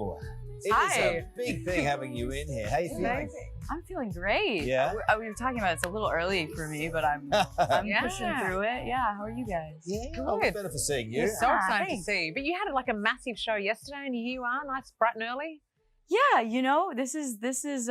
Hello. It is Hi. a big thing having you in here. How you feeling? I'm feeling great. Yeah? We were talking about it's a little early for me, but I'm pushing through it. Yeah. How are you guys? Yeah, I'm Good. better for seeing you. We're so excited to thanks. see you. But you had like a massive show yesterday, and here you are, nice, bright and early. Yeah, you know, this is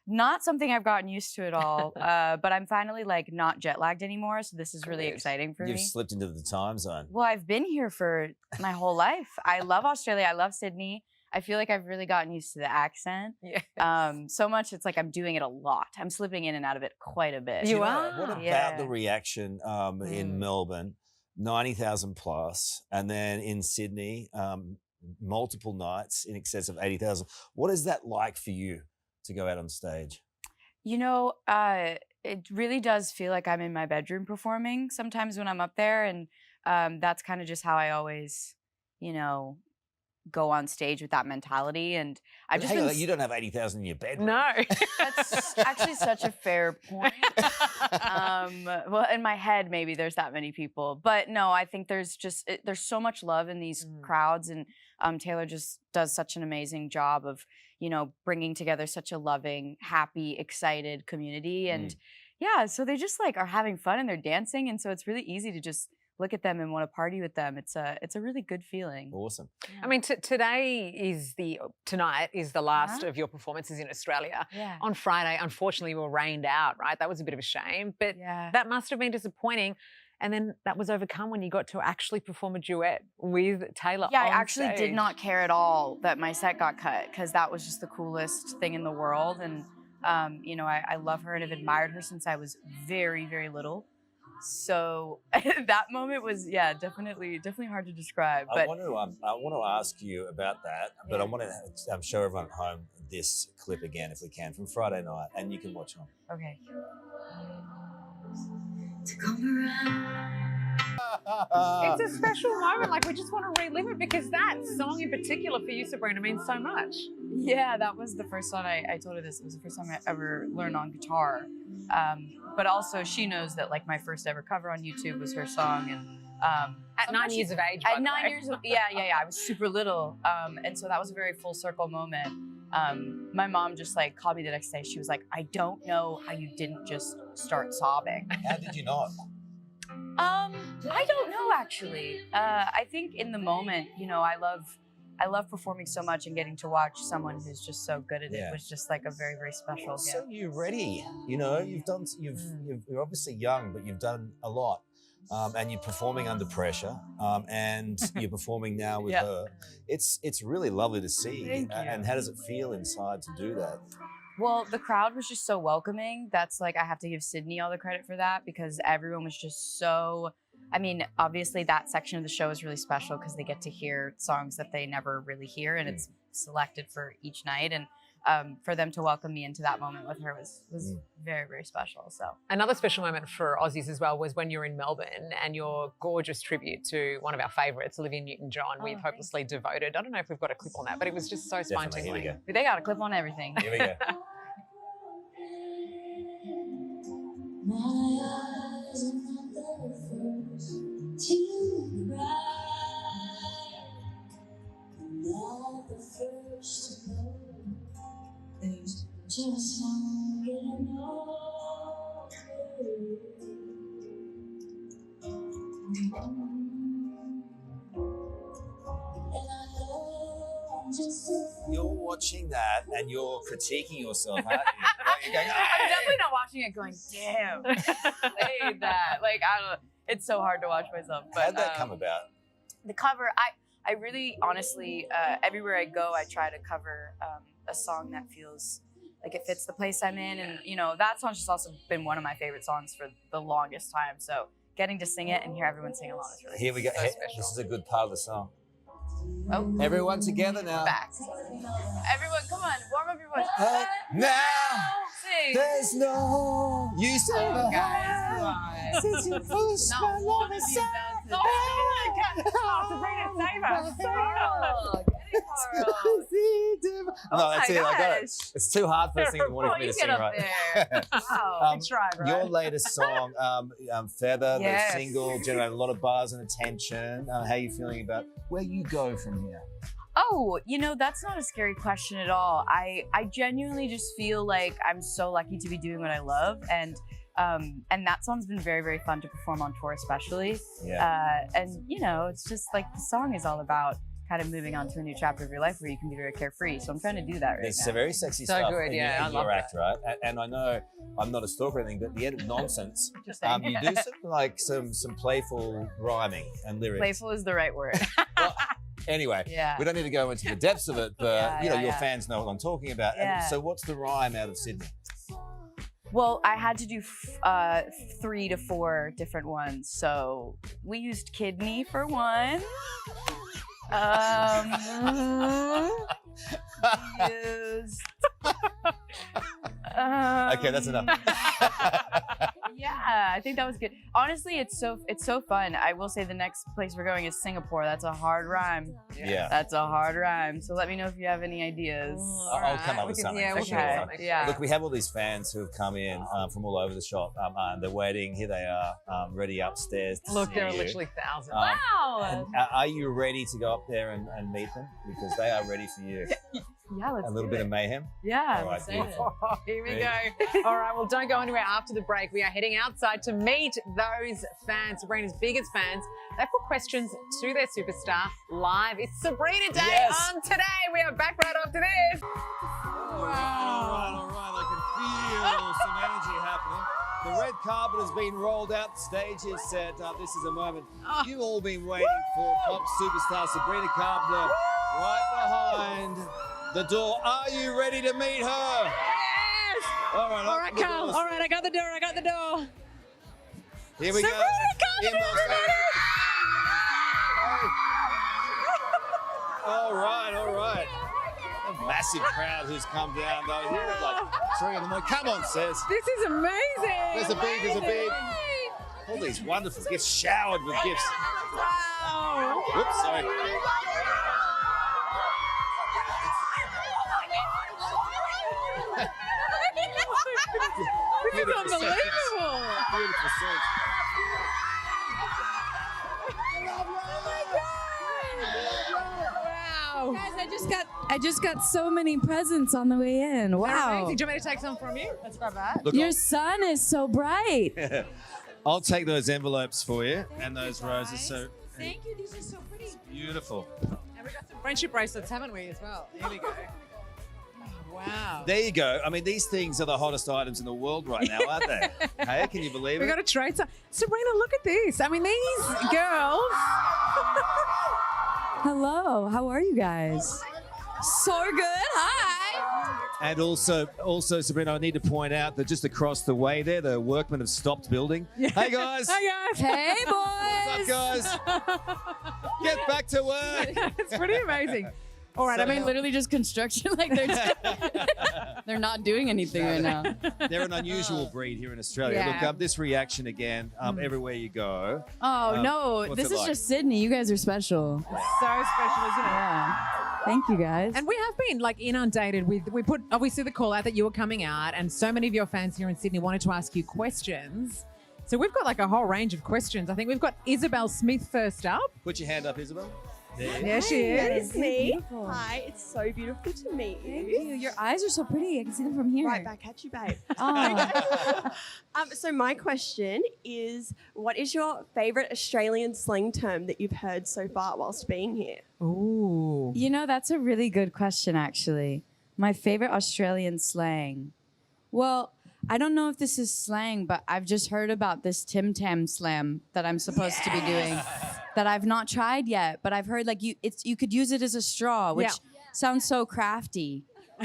not something I've gotten used to at all. But I'm finally like not jet lagged anymore, so this is really Great. exciting for You've me. slipped into the time zone. Well, I've been here for my whole life. I love Australia. I love Sydney. I feel like I've really gotten used to the accent. Yeah. So much it's like I'm doing it a lot. I'm slipping in and out of it quite a bit. You know, are? What about Yeah. the reaction in Melbourne? 90,000 plus, and then in Sydney, multiple nights in excess of 80,000. What is that like for you to go out on stage? You know, it really does feel like I'm in my bedroom performing sometimes when I'm up there. And that's kind of just how I always, you know, go on stage with that mentality. And I've But just hang been... on, you don't have 80,000 in your bedroom. No. That's actually such a fair point. Well, in my head, maybe there's that many people. But no, I think there's just, there's so much love in these crowds. And Taylor just does such an amazing job of, you know, bringing together such a loving, happy, excited community. And yeah, so they just like are having fun and they're dancing. And so it's really easy to just look at them and want to party with them. It's a really good feeling. Awesome. I mean, tonight is the last of your performances in Australia. Yeah. On Friday, unfortunately, you were rained out, right? That was a bit of a shame, but that must have been disappointing. And then that was overcome when you got to actually perform a duet with Taylor. Yeah, I on actually stage. did not care at all that my set got cut because that was just the coolest thing in the world. And, you know, I love her and have admired her since I was very, very little. So that moment was, yeah, definitely hard to describe. But I want to ask you about that, but I want to show everyone at home this clip again, if we can, from Friday night, and you can watch on. okay. To come around. It's a special moment. Like, we just want to relive it because that song in particular for you, Sabrina, means so much. Yeah, that was the first time I told her this. It was the first time I ever learned on guitar. But also she knows that like my first ever cover on YouTube was her song. And At 9 years of age, by at the 9 way. years old, yeah, I was super little. And so that was a very full circle moment. My mom just like called me the next day. She was like, I don't know how you didn't just start sobbing. How did you not? I don't know actually. I think in the moment, you know, I love performing so much, and getting to watch someone who's just so good at it was just like a very, very special gift. So you're ready. You know, you're obviously young, but you've done a lot. And you're performing under pressure, and you're performing now with her. It's really lovely to see. Thank you. And how does it feel inside to do that? Well, the crowd was just so welcoming. That's like, I have to give Sydney all the credit for that because everyone was just so, I mean, obviously that section of the show is really special because they get to hear songs that they never really hear, and it's selected for each night. And for them to welcome me into that moment with her was very, very special. So Another special moment for Aussies as well was when you were in Melbourne and your gorgeous tribute to one of our favourites, Olivia Newton-John, with Hopelessly Devoted. I don't know if we've got a clip on that, but it was just so Definitely. spontaneous. Here we go. they got a clip on everything. Here we go. My eyes are not the first to cry, not the first to know. There's just some getting over. And I know I'm just a You're watching that and you're critiquing yourself, aren't you? Like, you're going, I'm definitely not watching it going, damn, they made that. Like, I don't know. It's so hard to watch myself. But how'd that come about? the cover, I really, honestly, everywhere I go, I try to cover a song that feels like it fits the place I'm in. And, you know, that song's just also been one of my favorite songs for the longest time. So getting to sing it and hear everyone sing along is really Here we go. so Hey, special. this is a good part of the song. Oh, Everyone together now. back. Everyone, come on, warm up your voice. Now, Sing. there's no use in Oh, the guys, come on. since you pushed my Not love one of you aside. does it. Sabrina, save us. Carl, get it, Carl. No, that's my it. I got it. gosh. It's too hard first thing in the morning Oh, for me you to get sing up right. there. Wow. Good try, bro. Your latest song, Feather, Yes. the single, generated a lot of buzz and attention. How are you feeling about where you go from here? Oh, that's not a scary question at all. I genuinely just feel like I'm so lucky to be doing what I love, and that song's been very, very fun to perform on tour, especially. Yeah. And it's just like the song is all about kind of moving on to a new chapter of your life where you can be very carefree. So I'm trying to do that right It's now. a very sexy So stuff. good, in yeah, your- I in love your that. act, right? And I know I'm not a stalker or anything, but at the end of nonsense, Interesting. you do some playful rhyming and lyrics. Playful is the right word. Well, anyway, Yeah. we don't need to go into the depths of it, but Yeah, your yeah. fans know what I'm talking about. And Yeah. so what's the rhyme out of Sydney? Well, I had to do 3 to 4 different ones. So we used kidney for one. Used. Okay, that's enough. Yeah, I think that was good. Honestly, it's so fun. I will say the next place we're going is Singapore. That's a hard rhyme. Yeah. That's a hard rhyme. So let me know if you have any ideas. I'll come up with something. Yeah, for we'll sure. come up with Okay. something. Yeah. Look, we have all these fans who have come in from all over the shop. They're waiting. Here they are, ready upstairs. To Look, see there are you. literally thousands. Wow. And, are you ready to go up there and meet them? Because they are ready for you. Yeah, let's A little do bit it. of mayhem. Yeah. All right, let's do it. beautiful. Here we Yeah. go. All right, well, don't go anywhere after the break. We are heading outside to meet those fans, Sabrina's biggest fans. They put questions to their superstar live. It's Sabrina Day Yes. on Today. We are back right after this. All right. I can feel some energy happening. The red carpet has been rolled out. The stage is set up. This is a moment you've all been waiting for. Pop superstar Sabrina Carpenter right behind the door. Are you ready to meet her? Yes! All right, All right, Carl. All right, I got the door. Here we go. Sabrina Carpenter, Inbox. everybody! All right. A massive crowd who's come down though. Here at like 3 in the morning. Come on, Says. This is amazing. There's a big. All these wonderful gifts, showered with gifts. Wow. Whoops, sorry. This is unbelievable. Beautiful scenes. Wow. Guys, I just got so many presents on the way in. They're Wow. amazing. Do you want me to take some from you? Let's grab that. Look, Your sun is so bright. I'll take those envelopes for you and those roses. So Thank you. These are so pretty. beautiful. And we've got some friendship bracelets, haven't we, as well? Here we go. Oh, wow. There you go. I mean, these things are the hottest items in the world right now, aren't they? Hey, can you believe We've it? got to trade some. Sabrina, look at this. I mean, these girls. Hello. How are you guys? So good. Hi. And also, Sabrina, I need to point out that just across the way there, the workmen have stopped building. Hey, guys. Hi, guys. Hey, What's boys. up, guys? Get back to work. It's pretty amazing. All right, So- I mean, Literally just construction. Like they're not doing anything right now. They're an unusual breed here in Australia. Yeah. Look, this reaction again, everywhere you go. Oh no, what's this it is like? just Sydney. You guys are special. so special, isn't it? Yeah. Thank you guys. And we have been like inundated with, we put obviously the call out that you were coming out, and so many of your fans here in Sydney wanted to ask you questions. So we've got like a whole range of questions. I think we've got Isabel Smith first up. Put your hand up, Isabel. There. There she That is. is me. Beautiful. Hi, it's so beautiful to meet Thank you. you. Your eyes are so pretty. I can see them from here. Right back at you, babe. Oh. So my question is, what is your favourite Australian slang term that you've heard so far whilst being here? Ooh. You know, that's a really good question, actually. My favorite Australian slang. Well, I don't know if this is slang, but I've just heard about this Tim Tam slam that I'm supposed to be doing that I've not tried yet. But I've heard like you could use it as a straw, which sounds so crafty.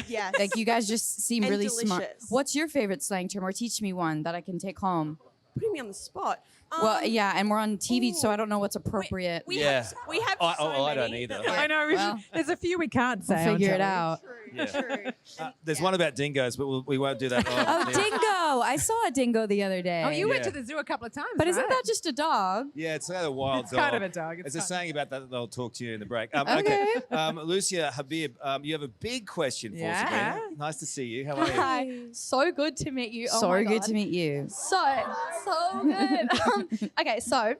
Yes. Like you guys just seem And really smart. delicious. What's your favorite slang term, or teach me one that I can take home? Putting me on the spot. Well, yeah, and we're on TV, so I don't know what's appropriate. We Yeah. have, we have I- so I don't many either. that I know. Well, there's a few we can't say. We'll on figure it telly. out. True, Yeah. true. There's one about dingoes, but we won't do that. Oh, dingo! I saw a dingo the other day. Oh, you went Yeah. to the zoo a couple of times, But isn't right? that just a dog? Yeah, it's like a wild It's dog. kind of a dog. It's a fun. saying about that they'll talk to you in the break. Okay. Lucia Habib, you have a big question for Yeah. Sabrina. Nice to see you. How are you? Hi, so good to meet you. Oh So my good God. to meet you. So good. Okay, so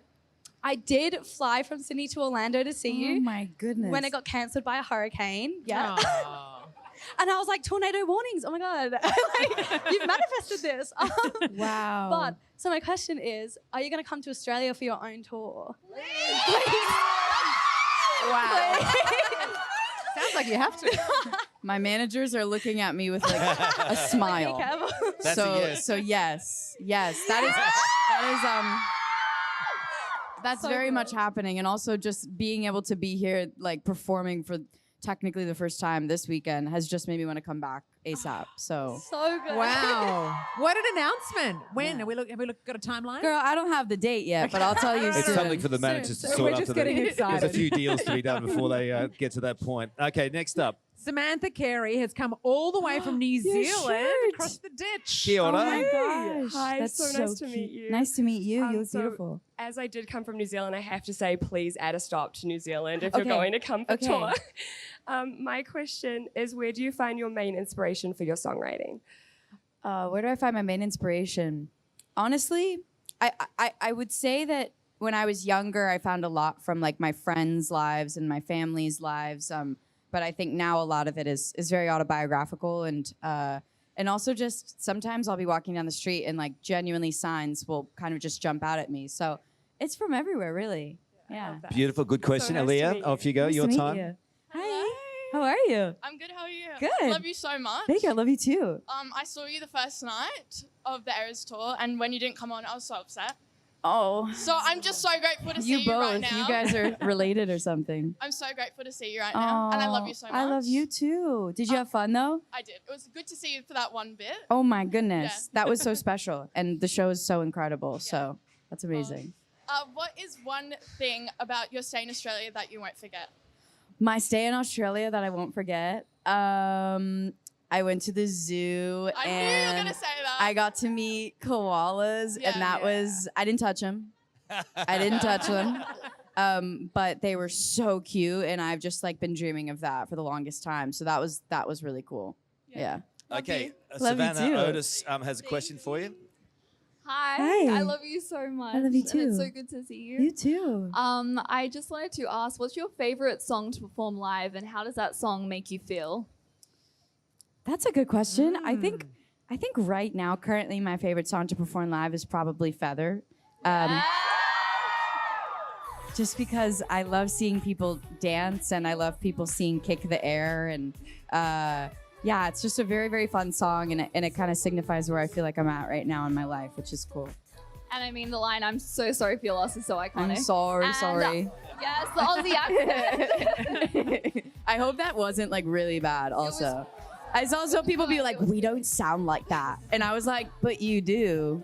I did fly from Sydney to Orlando to see Oh you my goodness. when it got cancelled by a hurricane. Yeah. Aw. And I was like, tornado warnings. Oh my God. Like, you've manifested this. Wow. But so my question is, are you going to come to Australia for your own tour? Wow. Sounds like you have to. My managers are looking at me with like a Be smile. careful. That's a yes. So yes, that's So very good. much happening, and also just being able to be here, like performing for technically the first time this weekend, has just made me want to come back ASAP. So, So good. Wow. What an announcement. When? Have we got a timeline? girl, I don't have the date yet, but I'll tell you It's soon. something for the managers to So sort we're out. just for them. getting There's excited. a few deals to be done before they get to that point. Okay, next up. Samantha Carey has come all the way from New Your Zealand shirt. across the ditch. Kia ora. Oh my gosh. Hi, That's so nice to meet cute. you. Nice to meet you. You look So beautiful. As I did come from New Zealand, I have to say, please add a stop to New Zealand if you're Okay. going to come for Okay. tour. My question is, where do you find your main inspiration for your songwriting? Where do I find my main inspiration? Honestly, I would say that when I was younger, I found a lot from like my friends' lives and my family's lives. But I think now a lot of it is very autobiographical, and also just sometimes I'll be walking down the street and like genuinely signs will kind of just jump out at me. So it's from everywhere, really. Yeah. Beautiful, good question. nice to Aaliyah, meet you. off you go. Nice Your to meet time. you. Hi. Hello. How are you? I'm good. How are you? Good. Love you so much. Thank you. I love you too. I saw you the first night of the Eras tour, and when you didn't come on, I was so upset. Oh. So I'm just so grateful to see You you both. right now. You guys are related or something. I'm so grateful to see you right now, and I love you so much. I love you too. Did you have fun though? I did. It was good to see you for that one bit. Oh my goodness. Yeah. That was so special. And the show is so incredible. So that's amazing. What is one thing about your stay in Australia that you won't forget? My stay in Australia that I won't forget. I went to the zoo I knew you were and gonna say that. I got to meet koalas, Yeah. and that was, I didn't touch them. I didn't touch them. But they were so cute, and I've just like been dreaming of that for the longest time. So that was really cool. Yeah. Okay, Love you Savannah too. Otis has a question for you. Hi. Hi. I love you so much. I love you And too. it's so good to see you. You too. I just wanted to ask, what's your favorite song to perform live, and how does that song make you feel? That's a good question. I think right now, currently, my favorite song to perform live is probably Feather. Just because I love seeing people dance, and I love people seeing Kick the Air, and yeah, it's just a very, very fun song, and it kind of signifies where I feel like I'm at right now in my life, which is cool. And I mean, the line, I'm so sorry for your loss, is so iconic. I'm sorry, And, sorry. Yes, the Aussie accent. I hope that wasn't like really bad also. I saw some people be like, we don't sound like that. And I was like, but you do.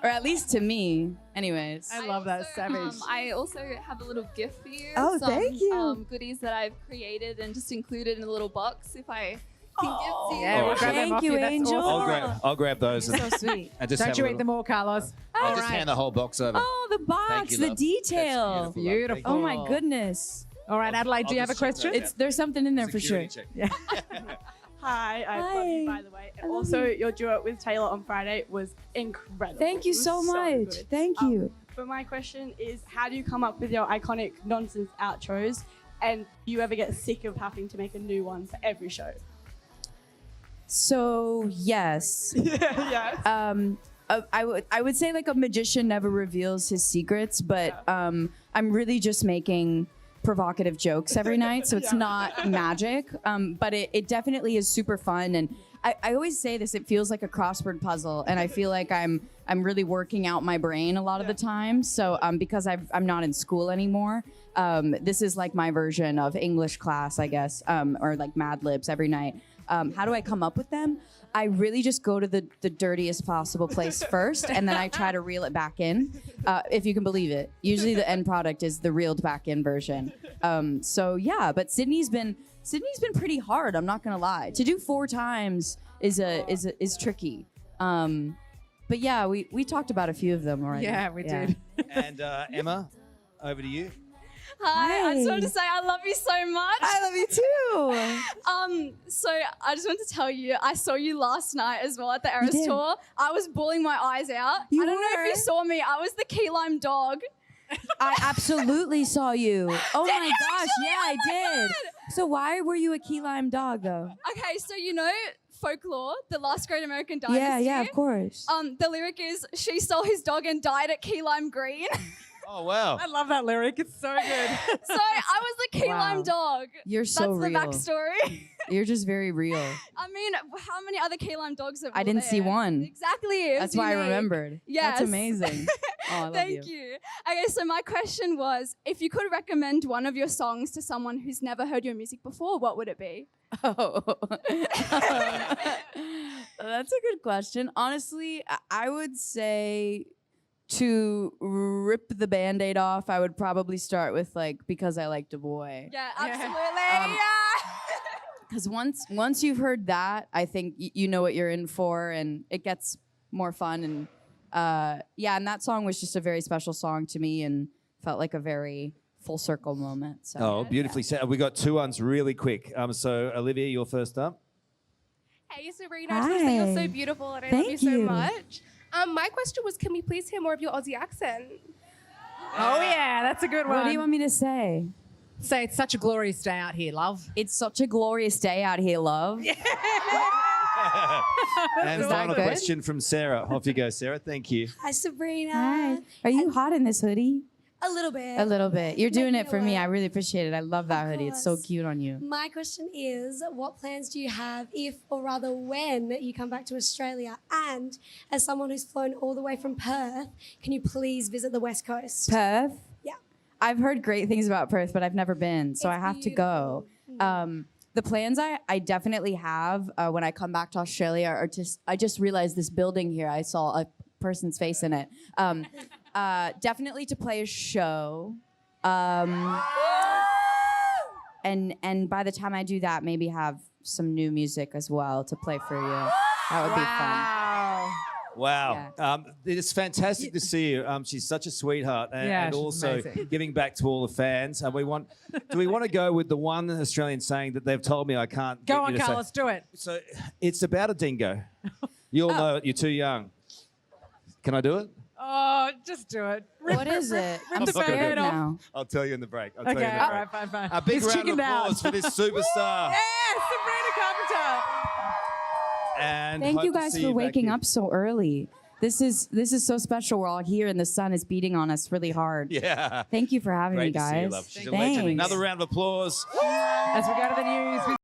Or at least to me. Anyways. I love that, Savage. I also have a little gift for you. Oh, some, thank you. Goodies that I've created and just included in a little box if I can give to you. Yeah, we'll grab them Thank off you, That's Angel. awesome. I'll grab those. So sweet. And just Don't have you a eat little- them all, Carlos. I'll All just right. hand the whole box over. Oh, the box, Thank you, the love. detail. That's Beautiful. Oh my goodness. All right, Adelaide, do you I'll have a just check question? that. It's there's something in there for sure. Security check. Hi, I love you, by the way. And love also, your duet with Taylor on Friday was incredible. Thank you It was so much. good. Thank you. But my question is, how do you come up with your iconic nonsense outros? And do you ever get sick of having to make a new one for every show? So yes. Yeah. I would say like a magician never reveals his secrets, but I'm really just making provocative jokes every night, so it's not magic. But it definitely is super fun, and I always say this: it feels like a crossword puzzle, and I feel like I'm really working out my brain a lot of the time. So because I'm not in school anymore, this is like my version of English class, I guess, or like Mad Libs every night. How do I come up with them? I really just go to the dirtiest possible place first, and then I try to reel it back in, if you can believe it. Usually the end product is the reeled back in version. So yeah, but Sydney's been pretty hard. I'm not gonna lie. To do 4 times is tricky. But yeah, we talked about a few of them already. Yeah, we did. And Emma, over to you. Hi, I just Hi. wanted to say I love you so much. I love you too. So I just wanted to tell you, I saw you last night as well at the Eras did? tour. I was bawling my eyes out. You I don't know were? if you saw me. I was the key lime dog. I absolutely saw you. Oh my gosh, yeah, I did. So why were you a key lime dog though? Okay, so you know Folklore, the last great American dynasty? Yeah, of course. The lyric is, she stole his dog and died at key lime green. Oh, wow. I love that lyric. It's so good. So I was a key lime dog. You're so real. That's the backstory. You're just very real. I mean, how many other key lime dogs are I didn't see one. Exactly. It was That's why I unique. remembered. Yes. That's amazing. Oh, I love Thank you. Okay, so my question was, if you could recommend one of your songs to someone who's never heard your music before, what would it be? Oh. That's a good question. Honestly, I would say to rip the Band-Aid off, I would probably start with like Because I Liked a Boy. Yeah, absolutely. Because once you've heard that, I think you know what you're in for, and it gets more fun. And and that song was just a very special song to me, and felt like a very full circle moment. So. Oh, beautifully said. We got 2 ones really quick. So Olivia, you're first up. Hey, Sabrina. I just want to say you're so beautiful, and I love you so much. My question was, can we please hear more of your Aussie accent? Oh, yeah, that's a good one. What do you want me to say? Say it's such a glorious day out here, love. It's such a glorious day out here, love. And Is that final good? question from Sarah. Off you go, Sarah. Thank you. Hi, Sabrina. Hi. Are you hot in this hoodie? A little bit. A little bit. You're doing Making it for it me. work. I really appreciate it. I love that hoodie. It's so course. cute on you. My question is, what plans do you have if, or rather when, you come back to Australia? And as someone who's flown all the way from Perth, can you please visit the West Coast? Perth? Yeah. I've heard great things about Perth, but I've never been, so I have to go. The plans I definitely have when I come back to Australia are I just realized this building here, I saw a person's face in it. Definitely to play a show. And by the time I do that, maybe have some new music as well to play for you. That would be fun. Wow. It is fantastic to see you. She's such a sweetheart, and she's also amazing. giving back to all the fans. Do we want to go with the one Australian saying that they've told me I can't Go get on, you to say? Carlos, do it. So it's about a dingo. You'll know it. You're too young. Can I do it? Oh, just do it. What is it? Rip I'm the scared Band-Aid off. now. I'll tell you in the break. Okay, all right, fine. A big He's round of chickened out. applause for this superstar. Yes, Sabrina Carpenter. And Thank hope you to guys see for you back waking here. up so early. This is so special. We're all here and the sun is beating on us really hard. Yeah. Thank you for having Great me, to see you, guys. love. She's a Thanks. legend. Another round of applause. As we go to the news.